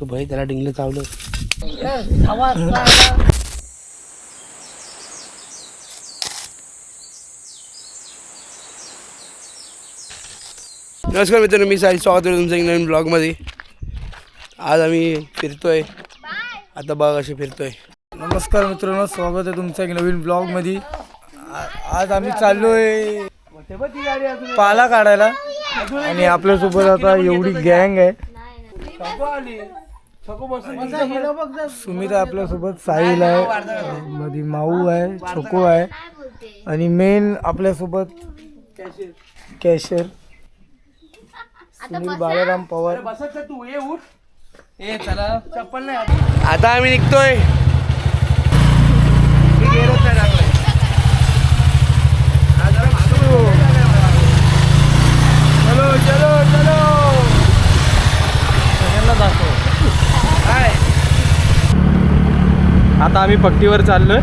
भाई त्याला डिंगलं चावलं. नमस्कार मित्रांनो, मी साई, स्वागत आहे तुमचं एक नवीन ब्लॉगमध्ये. आज आम्ही फिरतोय. आता बघा कसे फिरतोय. नमस्कार मित्रांनो, स्वागत आहे तुमचं एक नवीन ब्लॉगमध्ये. आज आम्ही चाललोय पाला काढायला आणि आपल्यासोबत आता एवढी गँग आहे. सुमित आपल्यासोबत, साहिल आहे, मध्ये माऊ आहे, छोको आहे आणि मेन आपल्यासोबत कॅशियर सुनील बाळाराम पवार. आता आम्ही निघतोय. चलो चलो चलो. आता आम्ही पट्टीवर चाललोय.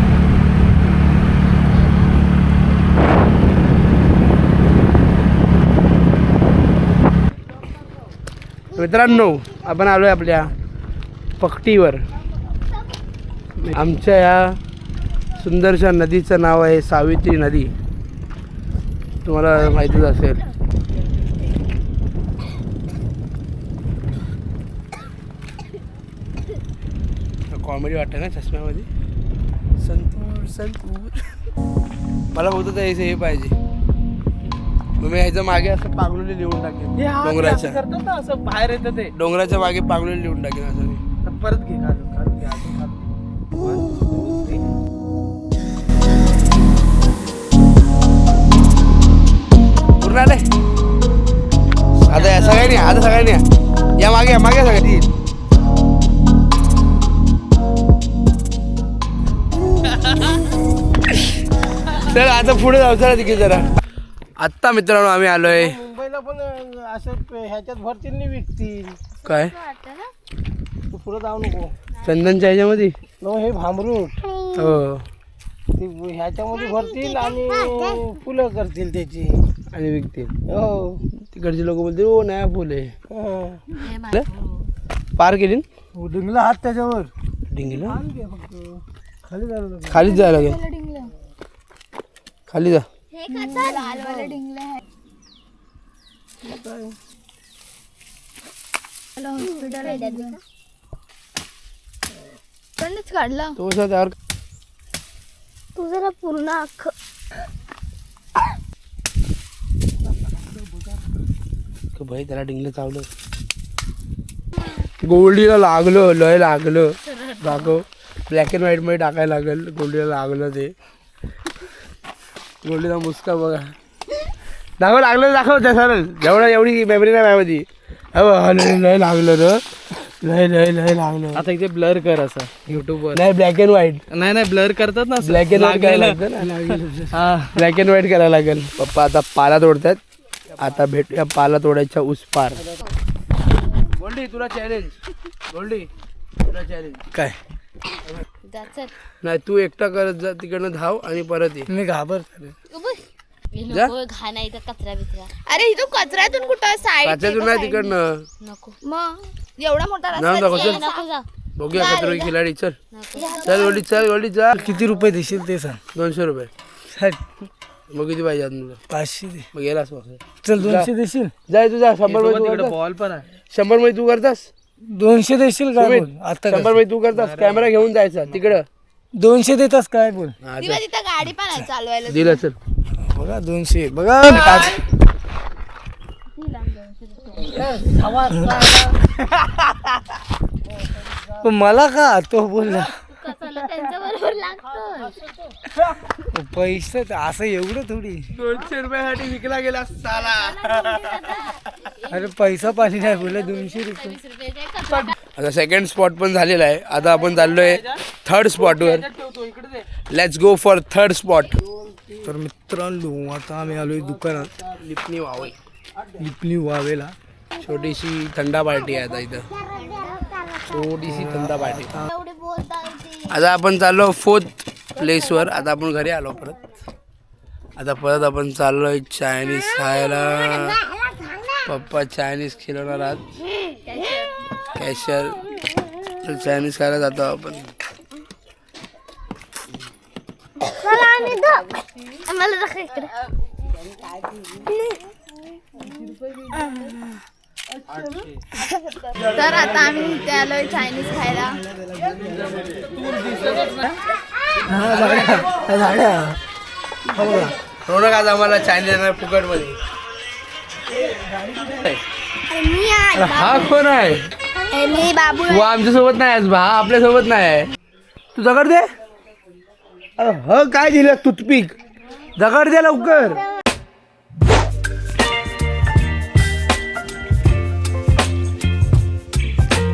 मित्रांनो, आपण आलोय आपल्या पट्टीवर. आमच्या या सुंदरशा नदीचं नाव आहे सावित्री नदी. तुम्हाला माहितीच असेल. कॉमेडी वाटतं ना चष्म्यामध्ये. संतूर संतूर. मला होतं तर हे पाहिजे. मग मी ह्याच्या मागे असं पागलोली लिहून टाकेन. डोंगराच्या करतात ना असं बाहेर येतं ते. डोंगराच्या मागे पागलोली लिहून टाकेन असं मी. परत घे, काढून घे, अजून काढ. 1 2 3. पूर्ण आलंय. आता या सगळ्यांनी, आता सगळ्यांनी या मागे, या मागे सगळ्यांनी. चल आता पुढे जाऊ. चला तिकडे जरा. आत्ता मित्रांनो आम्ही आलोय. मुंबईला पण असं ह्याच्यात भरतील नाही, विकतील. काय तू पुढे जाऊ नको. चंदनच्या ह्याच्यामध्ये हे भांबरूट हो. ते ह्याच्यामध्ये भरतील आणि फुलं करतील त्याची आणि विकतील. हो. तिकडचे लोक बोलते ओ नया फुल आहे. पार केली डिंगला हात त्याच्यावर. डिंगीला खाली जायला खालीच जायला लागेल. खाली जा. काढला तो त्यावर तू जरा पूर्ण अख्ख. भाई त्याला डिंगलं चावलं. गोल्डीला लागलं, लय लागलं. दाखव. ब्लॅक अँड व्हाईट मध्ये टाकायला लागेल. गोल्डीला लागलं ते. गोल्डीचा मुस्का बघा. दाखव लागलं, दाखव त्या सर. जेवढा एवढी मेमरी नाही माझ्यामध्ये. लय लागलं र. लय लय लय लागलं. आता इथे ब्लर कर असं युट्यूबवर. नाही ब्लॅक अँड व्हाईट. नाही ब्लर करतात ना. ब्लॅक अँड व्हाईट करायला लागेल. ब्लॅक अँड व्हाईट करायला लागेल. पप्पा आता पाला तोडतात. आता भेटूया पाला तोडायच्या उस पार. गोल्डी तुला चॅलेंज. गोल्डी तुला चॅलेंज. काय नाही तू एकटा करत जा. तिकडनं धाव आणि परत ये. मी घाबरतो. घाण आहे इथं कचरा बिचरा. अरे इथं कचऱ्यातून कुठं साईड काच्यातून नाही तिकडनं. नको मग एवढा मोठा नाव दाखव. रस्ता. चल नको जा. बघूया खतरोगी खिलाडी. चल चल गोल्डी, चल गोल्डी चल. किती रुपये देशील ते सांग. 200 रुपये. साठ. मग किती पाहिजे तुला? 500 दे. मग गेलास मग. चल 200 देशील. जाय तू जा. 100 मध्ये बॉल पण आहे. 100 मध्ये तू करतास. 200 देशील काय बोल. आता 100 मध्ये तू करतास. कॅमेरा घेऊन जायचा तिकडं. 200 देतास काय बोल. हा, दिवा तिथं गाडी पण आहे चालवायला. दिलं चल. बघा 200 बघा. मला का तो बोलला त्यांच्या बरोबर लागतो. पैसे असं एवढं थोडी. 200 रुपयासाठी विकला गेला साला. अरे पैसा पाणी नाही बोला. 200 रुपये. आता सेकंड स्पॉट पण झालेला आहे. आता आपण चाललोय थर्ड स्पॉटवर. Let's go for third spot. तर मित्रांनो आता आम्ही आलोय दुकानात. लिपणी वावई. लिपणी वावेला. छोटीशी थंडा पार्टी आहे आता इथं. छोटीशी थंडा पार्टी. आता आपण चाललो 4th प्लेसवर. आता आपण घरी आलो परत. आता परत आपण चाललोय चायनीज खायला. पप्पा चायनीज खिलवणार आहात. कॅशर तर चायनीज खायला जातो आपण. मला दाखव इकडे. तर आता आम्ही इथे आलोय चायनीज खायला. रोनक आज आम्हाला चायनीज येणार फुकट मध्ये. हा कोण आहे? मी बाबू. तू आमच्या सोबत नाही आहेस बा, हा आपल्या सोबत नाही आहे. तू दगड दे. ह काय दिलं टूथपिक दगड दे लवकर.